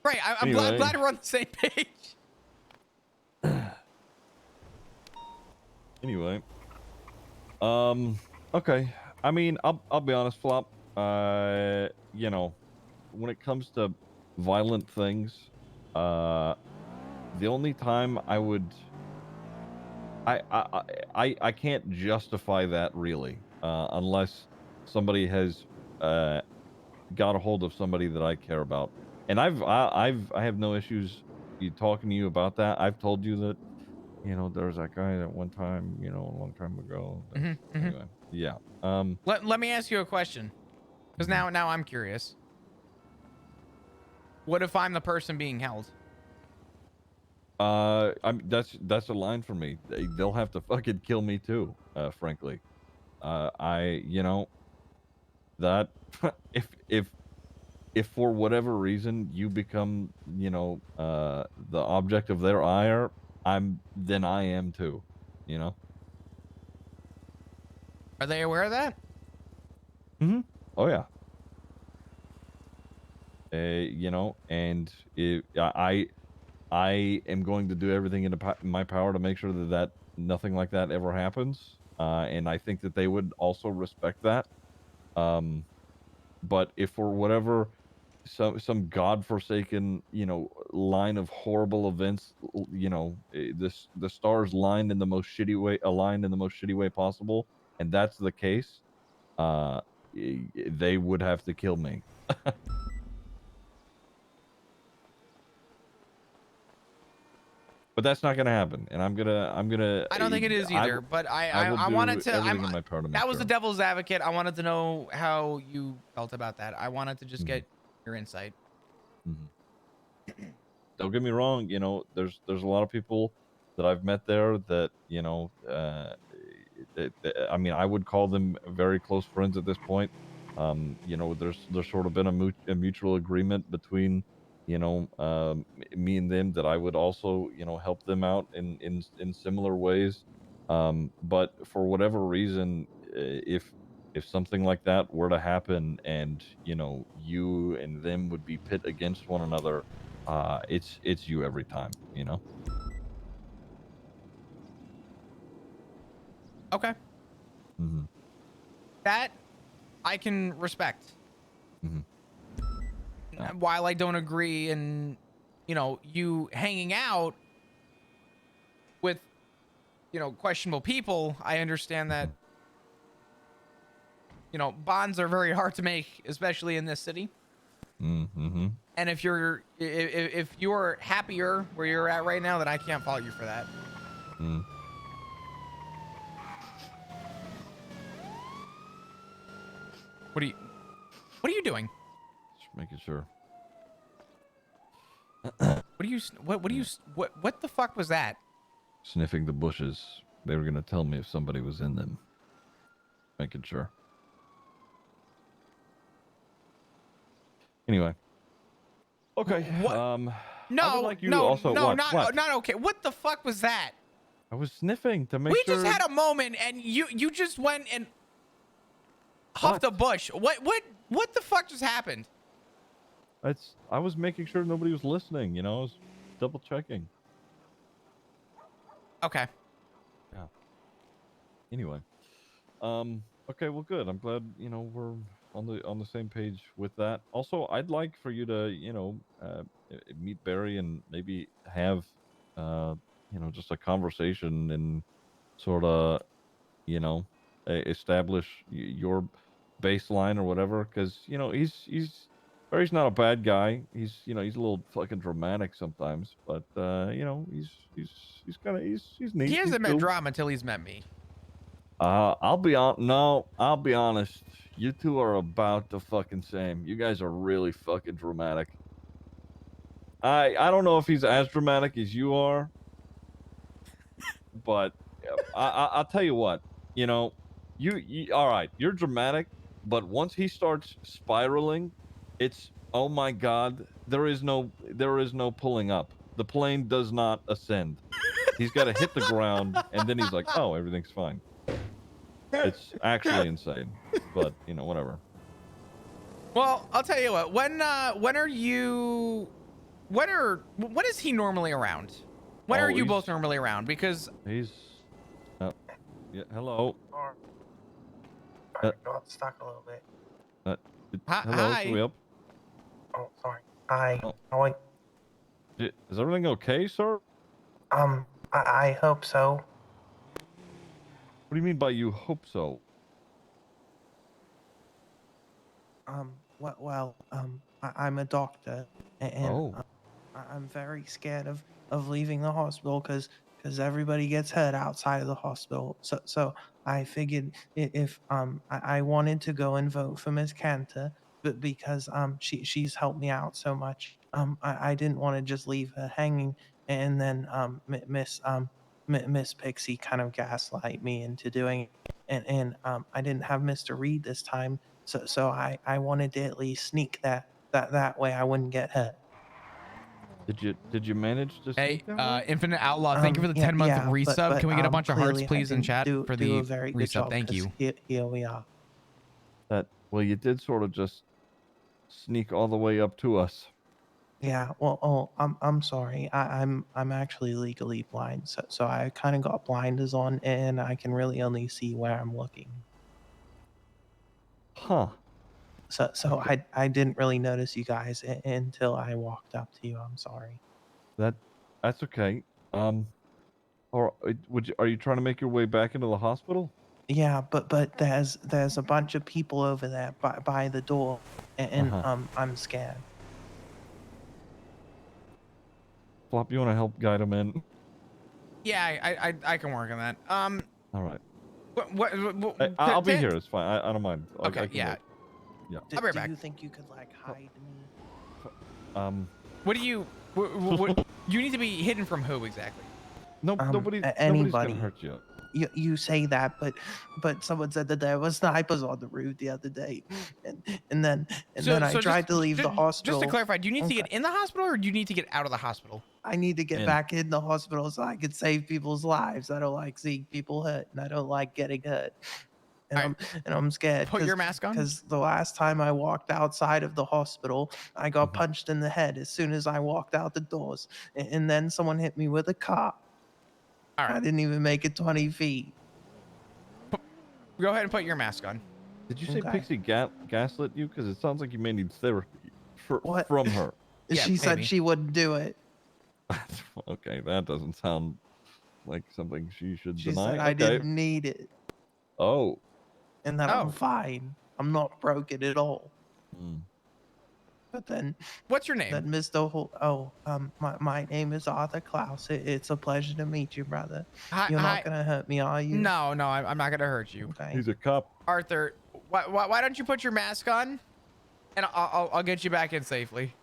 Right. I'm Anyway. glad we're on the same page. Anyway. Okay. I mean, I'll be honest, Flop. You know, when it comes to violent things, the only time I would. I can't justify that really, unless somebody has got a hold of somebody that I care about, and I have no issues talking to you about that. I've told you that, you know, there was that guy that one time, you know, a long time ago. Anyway, yeah. Let me ask you a question, because now I'm curious. What if I'm the person being held? That's a line for me. They'll have to fucking kill me too, frankly. You know, that if for whatever reason you become, you know, the object of their ire, then I am too, you know. Are they aware of that? Oh yeah. You know, and I am going to do everything in my power to make sure that nothing like that ever happens. And I think that they would also respect that. But if for whatever some godforsaken, you know, line of horrible events, you know, the stars aligned in the most shitty way possible, and that's the case, they would have to kill me. But that's not gonna happen, and I'm gonna. I don't think it is either. But I will wanted do to. everything in my power to make That was sure. the devil's advocate. I wanted to know how you felt about that. I wanted to just get your insight. Don't get me wrong. You know, there's a lot of people that I've met there that, you know, I mean, I would call them very close friends at this point. You know, there's sort of been a mutual agreement between, you know, me and them that I would also, you know, help them out in similar ways. But for whatever reason, if something like that were to happen, and, you know, you and them would be pit against one another, it's you every time, you know. Okay. That I can respect. While I don't agree, and, you know, you hanging out with, you know, questionable people, I understand that, you know, bonds are very hard to make, especially in this city. And if you're happier where you're at right now, then I can't fault you for that. What are you doing? Just making sure. What the fuck was that? Sniffing the bushes. They were gonna tell me if somebody was in them. Making sure. Anyway. Okay. What? I would No, like you no, also, no, what? not okay. What the fuck was that? I was sniffing to make We sure. just had a moment, and you just went and huffed a bush. What the fuck just happened? I was making sure nobody was listening. You know, I was double checking. Okay. Anyway, okay, well, good. I'm glad we're on the same page with that. Also, I'd like for you to meet Barry and maybe have just a conversation and sort of establish your baseline or whatever, because he's Barry's not a bad guy. He's he's a little fucking dramatic sometimes, but he's kind of he's neat. He He's hasn't met cool. drama until he's met me. I'll be honest. You two are about the fucking same. You guys are really fucking dramatic. I don't know if he's as dramatic as you are, but I'll tell you what. You all right? You're dramatic, but once he starts spiraling, it's oh my god. There is no pulling up. The plane does not ascend. He's got to hit the ground, and then he's like, oh, everything's fine. It's actually insane, but whatever. Well, I'll tell you what. When is he normally around? When are you both normally around? Because he's yeah. Hello. Got stuck a little bit. Hello. hi. Are we up? Oh, sorry. Hi. Oh. How are you? Is everything okay, sir? I hope so. What do you mean by you hope so? I'm a doctor, and I'm very scared of leaving the hospital because everybody gets hurt outside of the hospital. So I figured if I wanted to go and vote for Miss Cantor, but because she's helped me out so much, I didn't want to just leave her hanging, and then Miss Pixie kind of gaslight me into doing it, and I didn't have Mr. Reed this time. So I wanted to at least sneak that way I wouldn't get hurt. Did you manage to hey, sneak that way? Infinite Outlaw, thank you for the 10-month resub. but Can we get a bunch of hearts, clearly please, in chat for do the a very good resub? job, Thank 'cause you. Here we are. Well, you did sort of just sneak all the way up to us. Yeah. Well, I'm sorry. I'm actually legally blind, so I kind of got blinders on, and I can really only see where I'm looking. Huh. So Okay. I didn't really notice you guys until I walked up to you. I'm sorry. That's okay. Or are you trying to make your way back into the hospital? Yeah, but there's a bunch of people over there by the door, and I'm scared. Flop, you want to help guide him in? Yeah, I can work on that. All right. I'll I'll be here. It's fine. I don't mind. Okay, I can yeah. wait. Yeah. I'll be right Do back. you think you could like hide me? What do you? What you need to be hidden from who exactly? Nobody's Anybody. gonna hurt you. You say that, but someone said that there was snipers on the roof the other day, and then I tried to leave the hospital. Just to clarify, do you need to get in the hospital or do you need to get out of the hospital? I need to get back in the hospital so I can save people's lives. I don't like seeing people hurt, and I don't like getting hurt. And I'm scared. Put your mask on. Because the last time I walked outside of the hospital, I got punched in the head as soon as I walked out the doors, and then someone hit me with a car. All right. I didn't even make it 20 feet. Go ahead and put your mask on. Did you say Pixie gaslit you? Because it sounds like you may need therapy What? from her. She said she wouldn't do it. Okay, that doesn't sound like something she should She deny. said I didn't need it. Oh. And that I'm fine. I'm not broken at all. But then, what's your name? Then Mr. My name is Arthur Klaus. It's a pleasure to meet you, brother. You're not gonna hurt me, are you? No, I'm not gonna hurt you. Okay. He's a cop. Arthur, why don't you put your mask on, and I'll get you back in safely.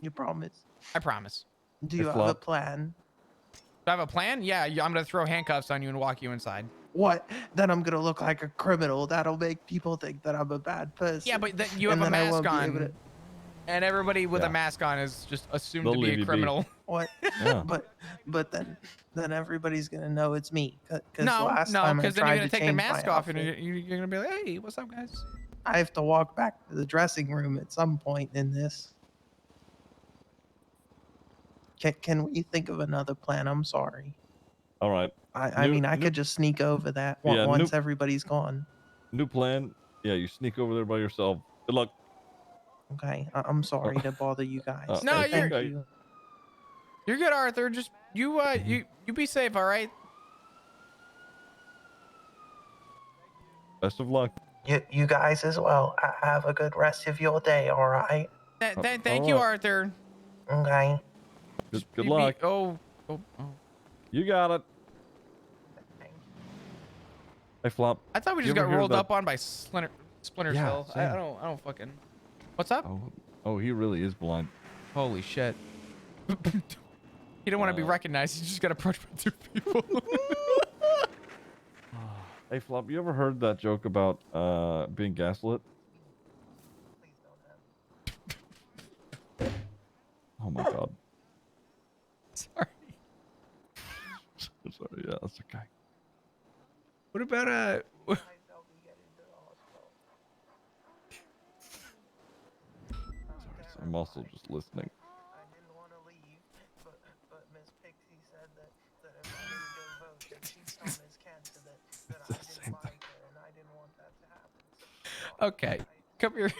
You promise? I promise. Do you have a plan? Do I have a plan? Yeah, I'm gonna throw handcuffs on you and walk you inside. What? Then I'm gonna look like a criminal. That'll make people think that I'm a bad person. Yeah, but then you have a mask on. And everybody with a mask on is just assumed to be a criminal. What? Yeah. But then everybody's gonna know it's me. No, because then you're gonna take the change mask my off and outfit. you're gonna be like, hey, what's up, guys? I have to walk back to the dressing room at some point in this. Can we think of another plan? I'm sorry. All right. I mean, I could just sneak over that Yeah, once everybody's gone. New plan. Yeah, you sneak over there by yourself. Good luck. Okay, I'm sorry to bother you guys. No, it's you're- Thank okay. you. You're good, Arthur. Just you be safe, all right? Best of luck. You guys as well. Have a good rest of your day. All right. Thank you, right. Arthur. Okay. Good luck. Oh. You got it. Hey, Flop. I thought we You just ever got hear rolled that- up on by Splintersville. Yeah, I same. don't fucking. What's up? Oh, he really is blind. Holy shit. You don't want to be recognized. You just got approached by 2 people. Hey, Flop. You ever heard that joke about being gaslit? Oh my god. Sorry. Sorry. Yeah, that's okay. What about Sorry, I'm also just listening. I didn't want to leave, but Miss Pixie said that if I didn't go vote, that Keystone is candidate, that I didn't like her, and I didn't want that to happen. Okay, come here.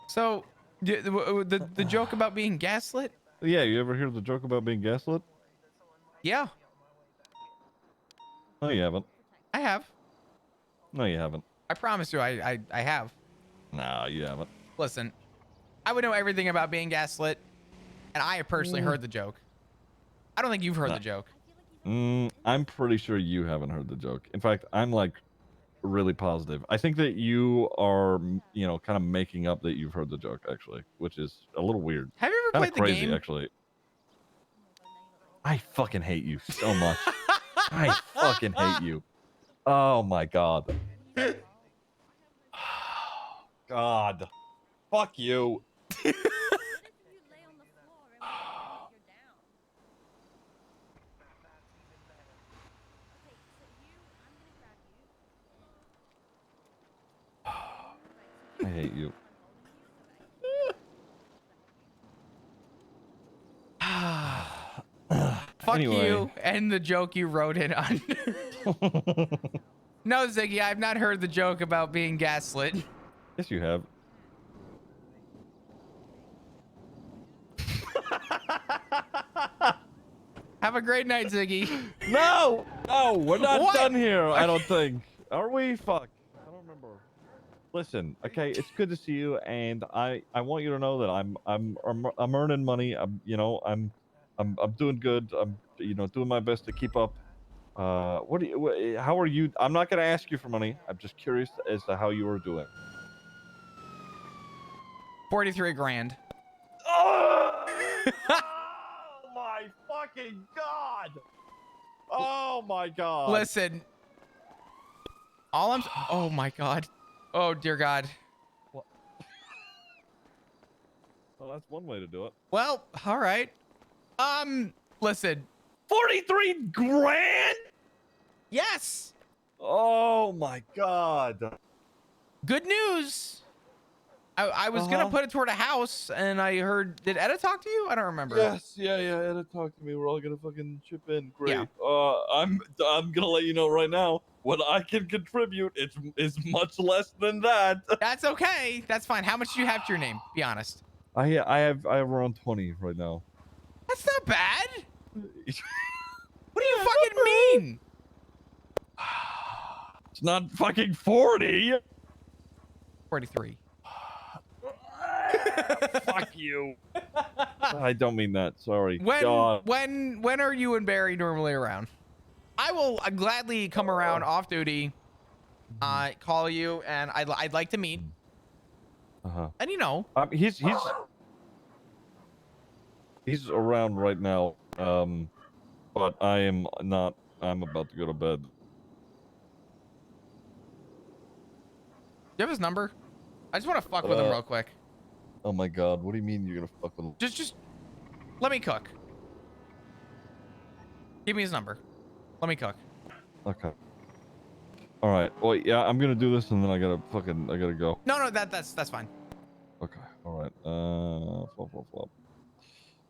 So, the joke about being gaslit? Yeah, you ever hear the joke about being gaslit? Yeah, No, you haven't. I have. No, you haven't. I promise you, I have. Nah, you haven't. Listen, I would know everything about being gaslit, and I have personally heard the joke. I don't think you've heard the joke. I'm pretty sure you haven't heard the joke. In fact, I'm like really positive. I think that you are, you know, kind of making up that you've heard the joke, actually, which is a little weird. Have you ever Kinda played the crazy, game? actually. I fucking hate you so much. I fucking hate you. Oh my god. God. Fuck you. I hate you. Fuck Anyway. you and the joke you wrote it on. No, Ziggy, I've not heard the joke about being gaslit. Yes, you have. Have a great night, Ziggy. No! No, we're not What? done here, I don't think. Are we? Fuck. I don't remember. Listen, okay, it's good to see you, and I want you to know that I'm earning money. I'm doing good. I'm doing my best to keep up. How are you? I'm not gonna ask you for money. I'm just curious as to how you are doing. 43 grand. Oh my fucking god! Oh my god! Listen. Oh my god. Oh dear god. Well, that's one way to do it. Well, all right. Listen. 43 grand? Yes. Oh my god. Good news. I was gonna put it toward a house, and I heard. Did Etta talk to you? I don't remember. Yes, yeah, Etta talked to me. We're all gonna fucking chip in. Great. Yeah. I'm gonna let you know right now what I can contribute. It's much less than that. That's okay. That's fine. How much do you have to your name? Be honest. I have around 20 right now. That's not bad. What do you fucking mean? It's not fucking 40. 43. Fuck you. I don't mean that. Sorry. When God. are you and Barry normally around? I will gladly come around off duty, call you, and I'd like to meet. And he's around right now. But I am not. I'm about to go to bed. Do you have his number? I just want to fuck with him real quick. Oh my god, what do you mean you're gonna fuck with him? Just let me cook. Give me his number. Let me cook. Okay. All right. Well, yeah, I'm gonna do this, and then I gotta go. No, that's fine. Okay. All right. Flop. All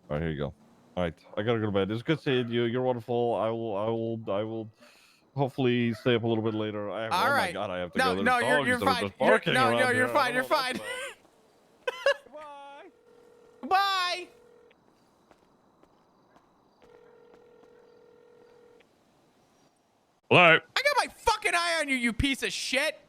right, here you go. All right, I gotta go to bed. It's good seeing you. You're wonderful. I will hopefully stay up a little bit later. All oh my right. god, I have to No, go. There's no, dogs you're that are fine. just barking No, around you're here. I fine. don't You're know what's fine. up. Bye. Bye. Hello. I got my fucking eye on you, you piece of shit.